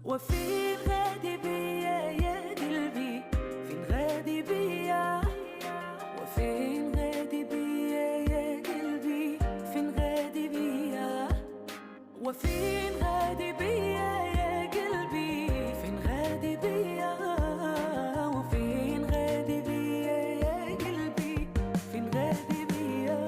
وفين غادي بيا يا قلبي؟ فين غادي بيا؟ وفين غادي بيا يا قلبي؟ فين غادي بيا؟ وفين غادي بيا يا قلبي؟ فين غادي بيا؟ وفين غادي بيا يا قلبي؟ فين غادي بيا؟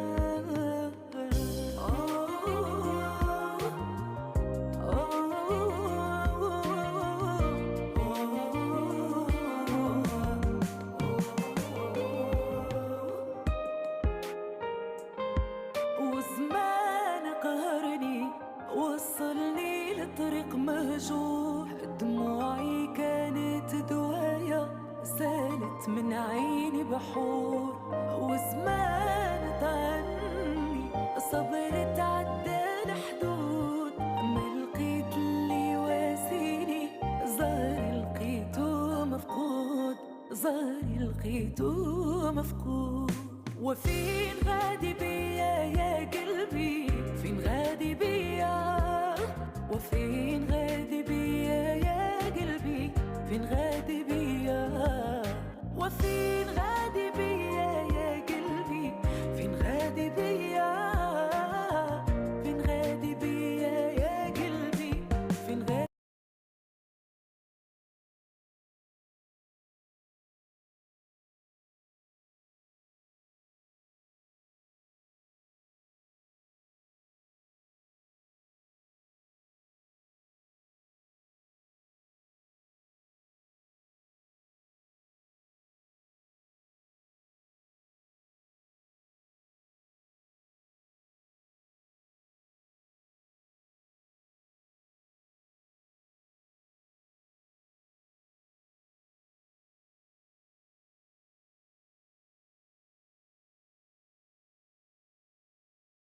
وزمان قهرني وصلني لطريق مهجور، دموعي كانت دوايا سالت من عيني بحور. وزمان طعني صبري تعدى الحدود، ما لقيت اللي يواسيني، زهري لقيته مفقود، زهري لقيته مفقود. وفين غادي بيا يا قلبي؟ فين غادي بيا؟ وفين غادي بيا يا قلبي؟ فين غادي بيا؟ وفين